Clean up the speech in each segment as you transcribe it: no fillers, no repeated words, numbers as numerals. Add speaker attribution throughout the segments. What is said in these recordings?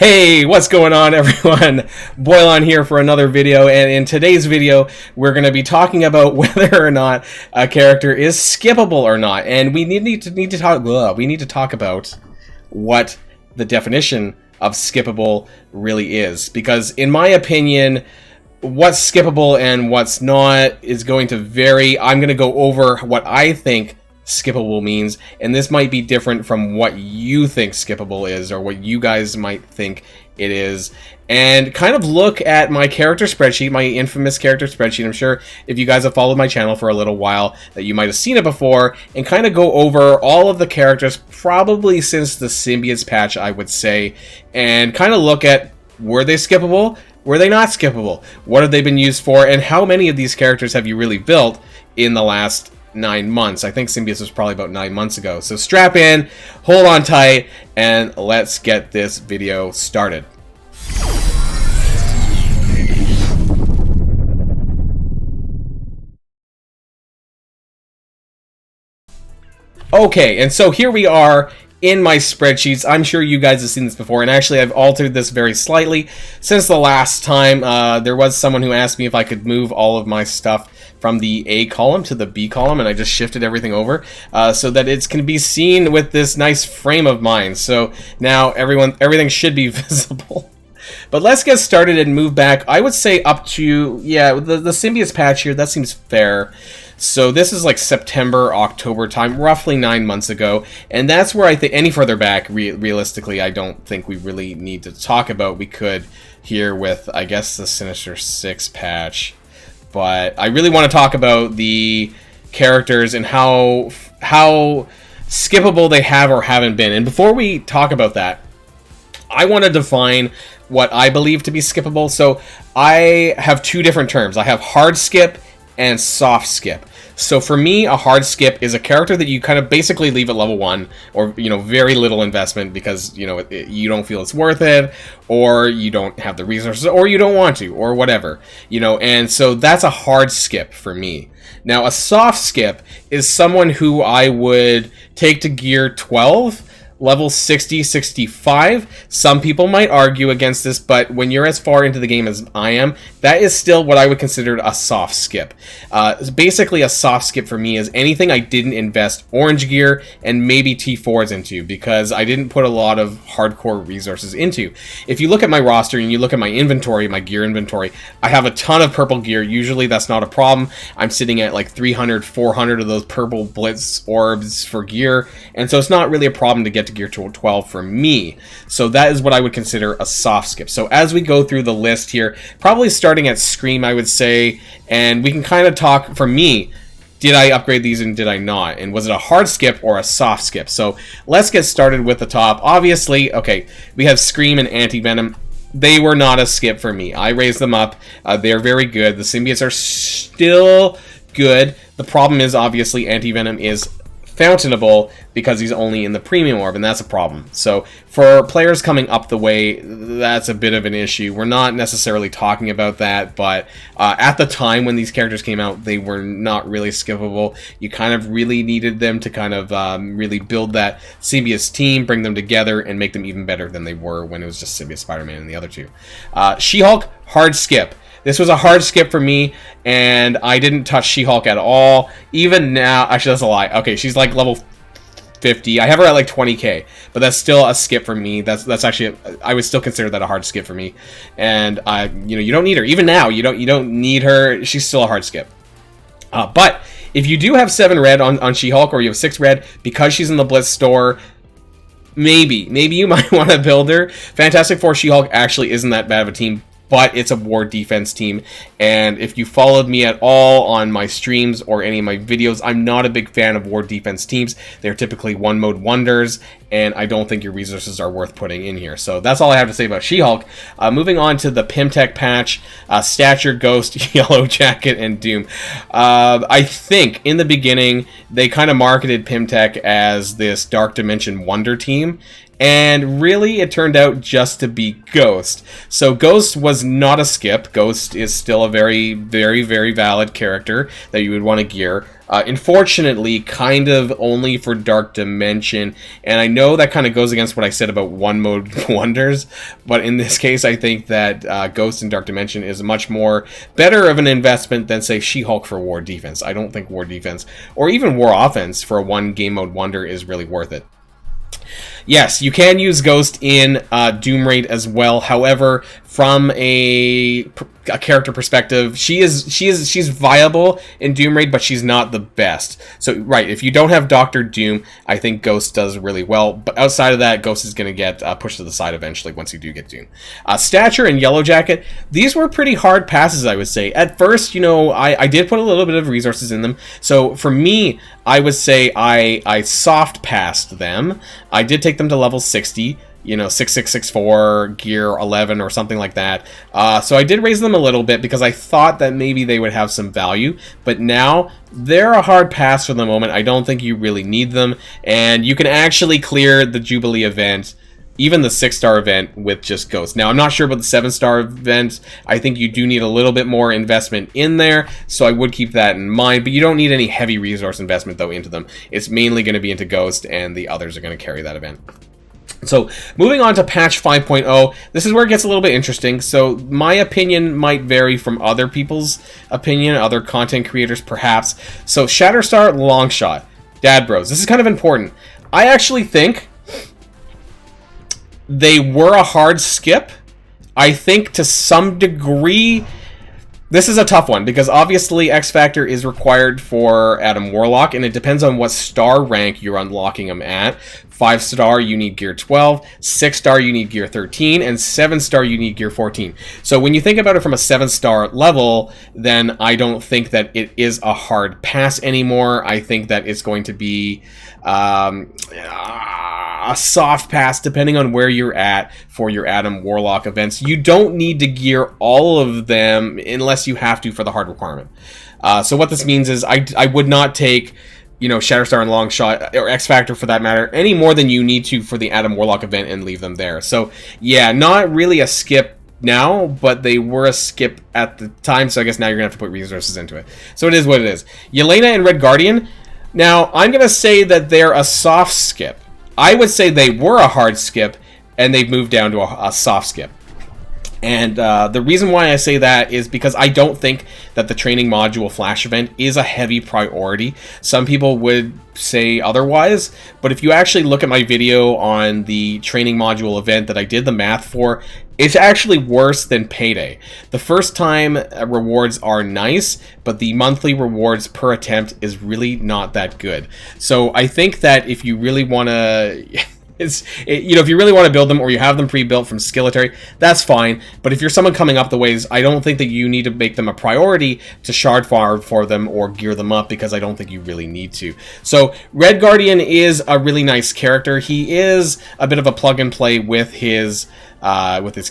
Speaker 1: Hey, what's going on, everyone? Boylon here for another video, and in today's video we're going to be talking about whether or not a character is skippable or not, and we need to talk about what the definition of skippable really is, because in my opinion, what's skippable and what's not is going to vary. I'm going to go over what I think skippable means, and this might be different from what you think skippable is or what you guys might think it is, and kind of look at my character spreadsheet, my infamous character spreadsheet. I'm sure if you guys have followed my channel for a little while that you might have seen it before, and kind of go over all of the characters probably since the Symbiotes patch, I would say, and kind of look at, were they skippable? Were they not skippable? What have they been used for? And how many of these characters have you really built in the last 9 months? I think Symbiotes was probably about 9 months ago. So strap in, hold on tight, and let's get this video started. Okay, and so here we are in my spreadsheets. I'm sure you guys have seen this before, and actually I've altered this very slightly since the last time. There was someone who asked me if I could move all of my stuff from the A column to the B column, and I just shifted everything over so that it can be seen with this nice frame of mine. So now everything should be visible. But let's get started and move back. I would say up to, yeah, the Symbiotes patch here, that seems fair. So this is like September, October time, roughly 9 months ago, and that's where I think any further back, realistically, I don't think we really need to talk about. We could here with, I guess, the Sinister Six patch, but I really want to talk about the characters and how skippable they have or haven't been. And before we talk about that, I want to define what I believe to be skippable. So I have two different terms. I have hard skip and soft skip. So for me, a hard skip is a character that you kind of basically leave at level 1, or, you know, very little investment because, you know, you don't feel it's worth it, or you don't have the resources, or you don't want to, or whatever, you know, and so that's a hard skip for me. Now, a soft skip is someone who I would take to gear 12, level 60, 65. Some people might argue against this, but when you're as far into the game as I am, that is still what I would consider a soft skip. Basically, a soft skip for me is anything I didn't invest orange gear and maybe T4s into, because I didn't put a lot of hardcore resources into. If you look at my roster and you look at my inventory, my gear inventory, I have a ton of purple gear. Usually that's not a problem. I'm sitting at like 300, 400 of those purple blitz orbs for gear, and so it's not really a problem to get to gear 12 for me. So that is what I would consider a soft skip. So as we go through the list here, probably starting at Scream, I would say, and we can kind of talk, for me, did I upgrade these and did I not? And was it a hard skip or a soft skip? So let's get started with the top. Obviously, okay, we have Scream and Anti-Venom. They were not a skip for me. I raised them up. They're very good. The symbiotes are still good. The problem is, obviously, Anti-Venom is fountainable because he's only in the premium orb, and that's a problem. So for players coming up the way, that's a bit of an issue. We're not necessarily talking about that, but at the time when these characters came out, they were not really skippable. You kind of really needed them to kind of really build that Symbiotes team, bring them together, and make them even better than they were when it was just Symbiote Spider-Man and the other two. She-Hulk, hard skip. This was a hard skip for me, and I didn't touch She-Hulk at all. Even now, actually that's a lie. Okay, she's like level 50. I have her at like 20k, but that's still a skip for me. That's actually, I would still consider that a hard skip for me. And you know, you don't need her. Even now, you don't need her. She's still a hard skip. But if you do have 7 red on She-Hulk, or you have 6 red because she's in the Blitz store, maybe you might want to build her. Fantastic Four She-Hulk actually isn't that bad of a team, but it's a war defense team, and if you followed me at all on my streams or any of my videos, I'm not a big fan of war defense teams. They're typically one-mode wonders, and I don't think your resources are worth putting in here. So that's all I have to say about She-Hulk. Moving on to the Pym Tech patch, Stature, Ghost, Yellow Jacket, and Doom. I think in the beginning, they kind of marketed Pym Tech as this Dark Dimension Wonder team, And really, it turned out just to be Ghost. So Ghost was not a skip. Ghost is still a very, very, very valid character that you would want to gear. Unfortunately, kind of only for Dark Dimension. And I know that kind of goes against what I said about one-mode wonders. But in this case, I think that Ghost in Dark Dimension is much more better of an investment than, say, She-Hulk for War Defense. I don't think War Defense, or even War Offense for a one-game mode wonder is really worth it. Yes, you can use Ghost in Doom Raid as well. However, from a character perspective, she's viable in Doom Raid, but she's not the best. So, right, if you don't have Doctor Doom, I think Ghost does really well. But outside of that, Ghost is going to get pushed to the side eventually once you do get Doom. Stature and Yellow Jacket, these were pretty hard passes, I would say. At first, you know, I did put a little bit of resources in them. So for me, I would say I soft passed them. I did take them to level 60. You know, 6664, gear 11 or something like that. So I did raise them a little bit because I thought that maybe they would have some value. But now, they're a hard pass for the moment. I don't think you really need them. And you can actually clear the Jubilee event, even the 6-star event, with just Ghost. Now, I'm not sure about the 7-star event. I think you do need a little bit more investment in there. So I would keep that in mind. But you don't need any heavy resource investment, though, into them. It's mainly going to be into Ghost, and the others are going to carry that event. So, moving on to patch 5.0, this is where it gets a little bit interesting. So, my opinion might vary from other people's opinion, other content creators perhaps. So, Shatterstar, Longshot, Dad Bros. This is kind of important. I actually think they were a hard skip. I think to some degree, this is a tough one, because obviously X Factor is required for Adam Warlock, and it depends on what star rank you're unlocking them at. 5-star, you need gear 12, 6-star, you need gear 13, and 7-star, you need gear 14. So when you think about it from a 7-star level, then I don't think that it is a hard pass anymore. I think that it's going to be a soft pass depending on where you're at for your Adam Warlock events. You don't need to gear all of them unless you have to for the hard requirement. So what this means is I would not take, you know, Shatterstar and Longshot, or X Factor for that matter, any more than you need to for the Adam Warlock event and leave them there. So yeah, not really a skip now, but they were a skip at the time, so I guess now you're going to have to put resources into it. So it is what it is. Yelena and Red Guardian, now I'm going to say that they're a soft skip. I would say they were a hard skip, and they've moved down to a soft skip. And the reason why I say that is because I don't think that the training module flash event is a heavy priority. Some people would say otherwise, but if you actually look at my video on the training module event that I did the math for, it's actually worse than Payday. The first time rewards are nice, but the monthly rewards per attempt is really not that good. So I think that if you really want to... you know, if you really want to build them, or you have them pre-built from Skillitary, that's fine. But if you're someone coming up the ways, I don't think that you need to make them a priority to shard farm for them or gear them up, because I don't think you really need to. So Red Guardian is a really nice character. He is a bit of a plug and play with his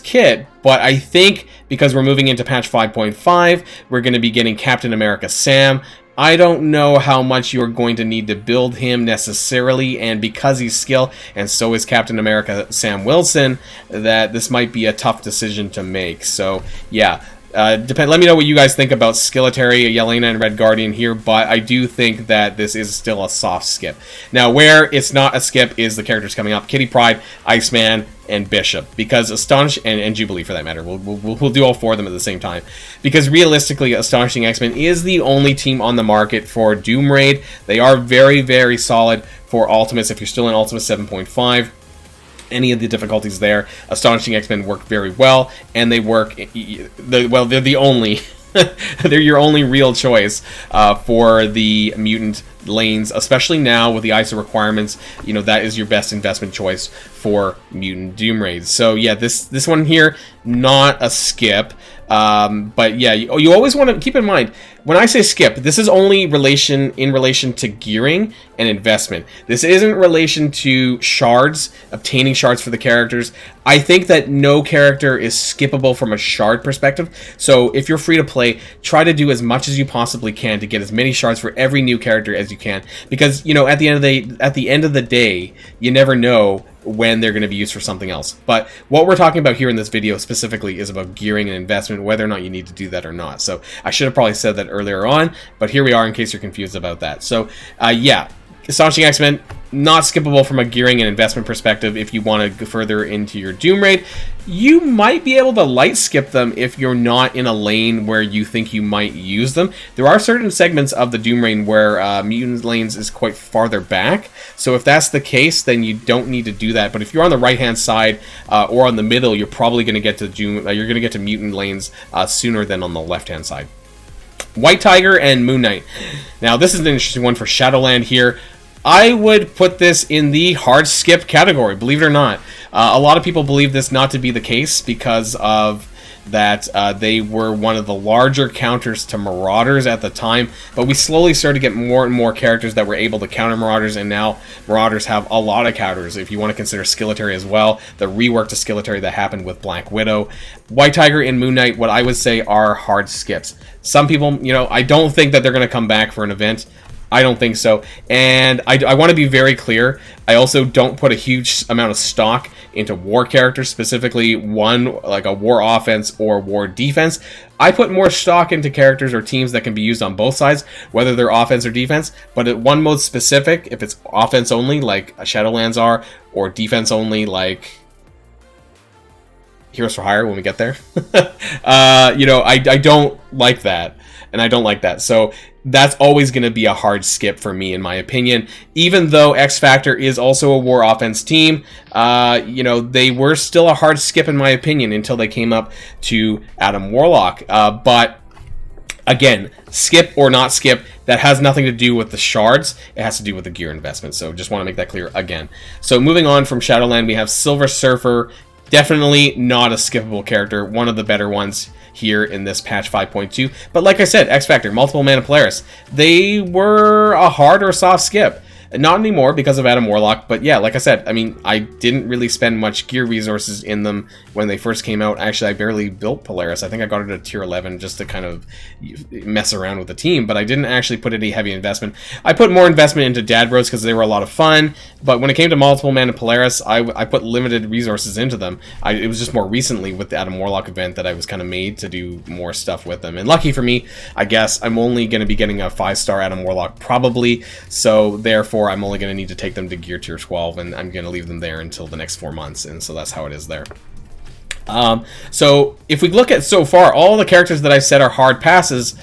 Speaker 1: kit, but I think because we're moving into patch 5.5, we're going to be getting Captain America Sam. I don't know how much you're going to need to build him necessarily, and because he's skill, and so is Captain America Sam Wilson, that this might be a tough decision to make. So, yeah. Let me know what you guys think about Skillitary, Yelena, and Red Guardian here, but I do think that this is still a soft skip. Now, where it's not a skip is the characters coming up: Kitty Pryde, Iceman, and Bishop. Because and Jubilee for that matter. We'll do all four of them at the same time. Because realistically, Astonishing X-Men is the only team on the market for Doom Raid. They are very, very solid for Ultimates if you're still in Ultimates 7.5. Any of the difficulties there, Astonishing X-Men work very well, and they work, well, they're the only, they're your only real choice for the mutant lanes, especially now with the ISO requirements. You know, that is your best investment choice for mutant Doom Raids. So yeah, this one here, not a skip. But yeah, you always want to keep in mind, when I say skip, this is only in relation to gearing and investment. This isn't in relation to shards, obtaining shards for the characters. I think that no character is skippable from a shard perspective. So if you're free to play, try to do as much as you possibly can to get as many shards for every new character as you can. Because, you know, at the end of the day, you never know when they're going to be used for something else. But what we're talking about here in this video specifically is about gearing and investment, whether or not you need to do that or not. So I should have probably said that earlier on, but here we are in case you're confused about that. So yeah, Astonishing X-Men, not skippable from a gearing and investment perspective. If you want to go further into your Doom Raid, you might be able to light skip them if you're not in a lane where you think you might use them. There are certain segments of the Doom Raid where mutant lanes is quite farther back, so if that's the case, then you don't need to do that. But if you're on the right-hand side or on the middle, you're probably going to get to Doom. You're going to get to mutant lanes sooner than on the left-hand side. White Tiger and Moon Knight. Now, this is an interesting one for Shadowland here. I would put this in the hard skip category, believe it or not. A lot of people believe this not to be the case because of that they were one of the larger counters to Marauders at the time, but we slowly started to get more and more characters that were able to counter Marauders, and now Marauders have a lot of counters. If you want to consider Skillitary as well, the rework to Skillitary that happened with Black Widow. White Tiger and Moon Knight, what I would say are hard skips. Some people, you know, I don't think that they're going to come back for an event. I don't think so, and I want to be very clear. I also don't put a huge amount of stock into war characters, specifically one like a war offense or war defense. I put more stock into characters or teams that can be used on both sides, whether they're offense or defense, but at one mode specific, if it's offense only, like Shadowlands are, or defense only, like Heroes for Hire when we get there. You know, I don't like that, and I don't like that. So that's always going to be a hard skip for me, in my opinion. Even though X Factor is also a war offense team, you know, they were still a hard skip, in my opinion, until they came up to Adam Warlock. But again, skip or not skip, that has nothing to do with the shards. It has to do with the gear investment. So just want to make that clear again. So moving on from Shadowland, we have Silver Surfer. Definitely not a skippable character. One of the better ones here in this patch 5.2. But like I said, X Factor, Multiple Mana Polaris, they were a hard or soft skip. Not anymore because of Adam Warlock, but yeah, like I said, I mean, I didn't really spend much gear resources in them when they first came out. Actually, I barely built Polaris. I think I got it at tier 11 just to kind of mess around with the team, but I didn't actually put any heavy investment. I put more investment into Dad Bros because they were a lot of fun, but when it came to Multiple Mana Polaris, I put limited resources into them. It was just more recently with the Adam Warlock event that I was kind of made to do more stuff with them. And lucky for me, I guess, I'm only going to be getting a 5-star Adam Warlock probably, so therefore I'm only going to need to take them to gear tier 12, and I'm going to leave them there until the next 4 months, and so that's how it is there. So if we look at so far, all the characters that I said are hard passes,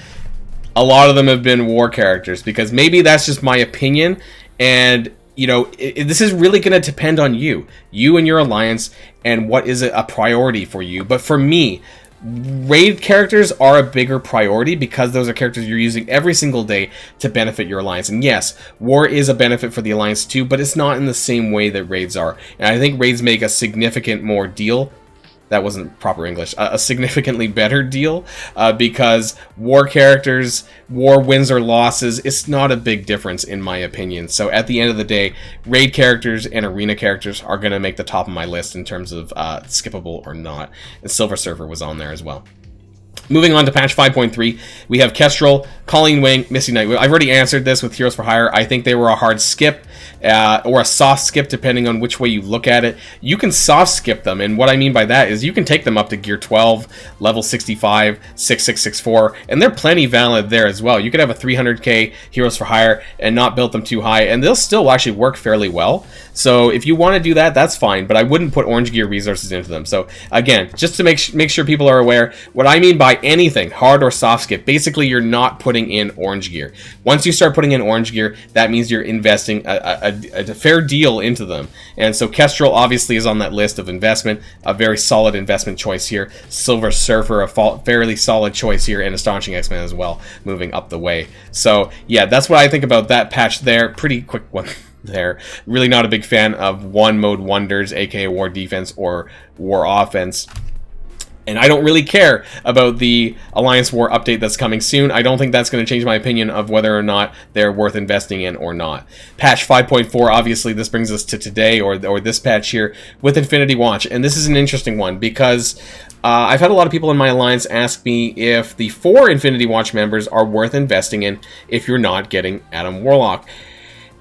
Speaker 1: a lot of them have been war characters, because maybe that's just my opinion, and you know, this is really going to depend on you and your alliance, and what is a priority for you. But for me, raid characters are a bigger priority because those are characters you're using every single day to benefit your alliance. And yes, war is a benefit for the alliance too, but it's not in the same way that raids are. And I think raids make a significant more deal. That wasn't proper English. A significantly better deal because war characters, war wins or losses, it's not a big difference in my opinion. So at the end of the day, raid characters and arena characters are going to make the top of my list in terms of skippable or not. And Silver Surfer was on there as well. Moving on to patch 5.3, we have Kestrel, Colleen Wing, Misty Knight. I've already answered this with Heroes for Hire. I think they were a hard skip or a soft skip depending on which way you look at it. You can soft skip them, and what I mean by that is you can take them up to gear 12, level 65, 6664, and they're plenty valid there as well. You could have a 300k Heroes for Hire and not build them too high, and they'll still actually work fairly well. So if you want to do that, that's fine, but I wouldn't put orange gear resources into them. So again, just to make sure people are aware, what I mean by anything, hard or soft skip, basically you're not putting in orange gear. Once you start putting in orange gear, that means you're investing a fair deal into them. And so Kestrel obviously is on that list of investment, a very solid investment choice here. Silver Surfer, a fairly solid choice here, and Astonishing X-Men as well, moving up the way. So yeah, that's what I think about that patch there. Pretty quick one there. Really not a big fan of one mode wonders, aka war defense or war offense. And I don't really care about the Alliance War update that's coming soon. I don't think that's going to change my opinion of whether or not they're worth investing in or not. Patch 5.4, obviously this brings us to today, or this patch here, with Infinity Watch. And this is an interesting one because I've had a lot of people in my alliance ask me if the 4 Infinity Watch members are worth investing in if you're not getting Adam Warlock.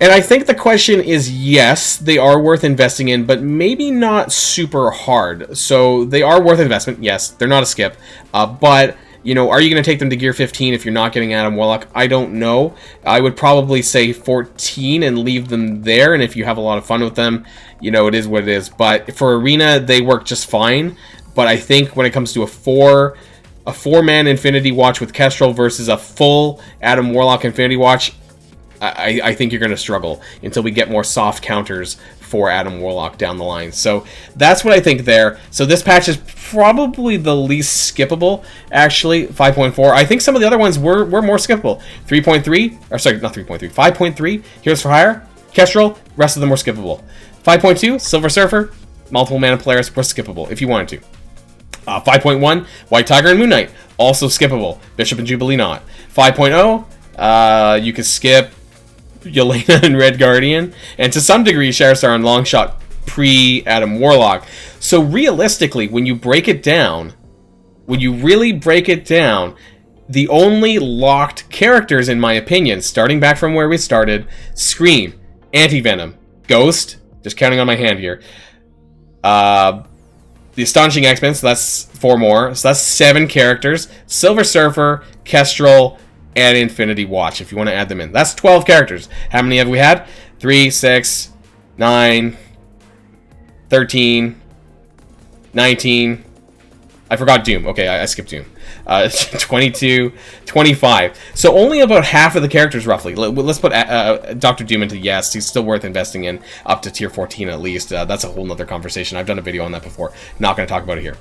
Speaker 1: And I think the question is, yes, they are worth investing in, but maybe not super hard. So they are worth investment. Yes, they're not a skip. But, you know, are you going to take them to gear 15 if you're not getting Adam Warlock? I don't know. I would probably say 14 and leave them there. And if you have a lot of fun with them, you know, it is what it is. But for Arena, they work just fine. But I think when it comes to a four-man Infinity Watch with Kestrel versus a full Adam Warlock Infinity Watch, I think you're going to struggle until we get more soft counters for Adam Warlock down the line. So that's what I think there. So this patch is probably the least skippable, actually, 5.4. I think some of the other ones were more skippable. 3.3, or sorry, not 3.3, 5.3, Heroes for Hire, Kestrel, rest of them were skippable. 5.2, Silver Surfer, multiple mana players were skippable if you wanted to. 5.1, White Tiger and Moon Knight, also skippable. Bishop and Jubilee not. 5.0, you could skip Yelena and Red Guardian, and to some degree Shatterstar and Longshot pre-Adam Warlock. So realistically, when you break it down, when you really break it down, the only locked characters, in my opinion, starting back from where we started, Scream, Anti-Venom, Ghost, just counting on my hand here, the Astonishing X-Men, so that's 4 more, so that's 7 characters, Silver Surfer, Kestrel, and Infinity Watch, if you want to add them in. That's 12 characters. How many have we had? 3, 6, 9, 13, 19. I forgot Doom. Okay, I skipped Doom. 22, 25. So only about half of the characters, roughly. Let's put Dr. Doom into yes. He's still worth investing in, up to tier 14 at least. That's a whole nother conversation. I've done a video on that before. Not going to talk about it here.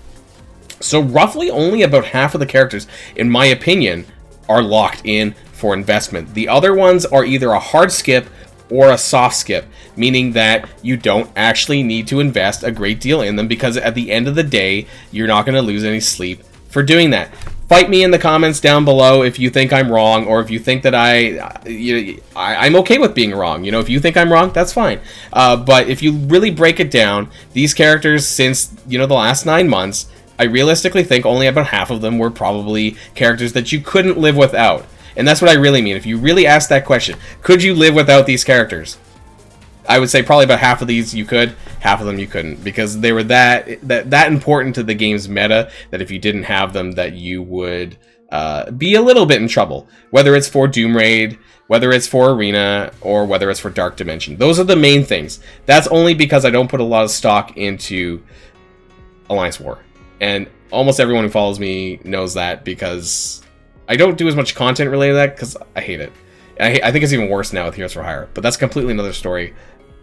Speaker 1: So roughly only about half of the characters, in my opinion, are locked in for investment. The other ones are either a hard skip or a soft skip, meaning that you don't actually need to invest a great deal in them, because at the end of the day, you're not going to lose any sleep for doing that. Fight me in the comments down below if you think I'm wrong, or if you think that I'm okay with being wrong. You know, if you think I'm wrong, that's fine. But if you really break it down, these characters, since, you know, the last 9 months, I realistically think only about half of them were probably characters that you couldn't live without. And that's what I really mean. If you really ask that question, could you live without these characters? I would say probably about half of these you could, half of them you couldn't, because they were that important to the game's meta that if you didn't have them, that you would be a little bit in trouble. Whether it's for Doom Raid, whether it's for Arena, or whether it's for Dark Dimension. Those are the main things. That's only because I don't put a lot of stock into Alliance War. And almost everyone who follows me knows that, because I don't do as much content related to that because I hate it. I think it's even worse now with Heroes for Hire, but that's completely another story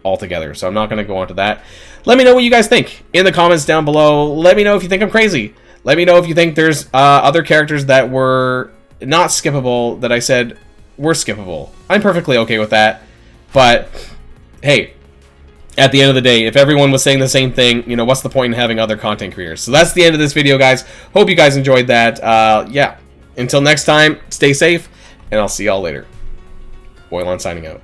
Speaker 1: altogether, so I'm not going to go on to that. Let me know what you guys think in the comments down below. Let me know if you think I'm crazy. Let me know if you think there's other characters that were not skippable that I said were skippable. I'm perfectly okay with that, but hey, at the end of the day, if everyone was saying the same thing, you know, what's the point in having other content creators? So that's the end of this video, guys. Hope you guys enjoyed that. Yeah, until next time, stay safe, and I'll see y'all later. Boylon signing out.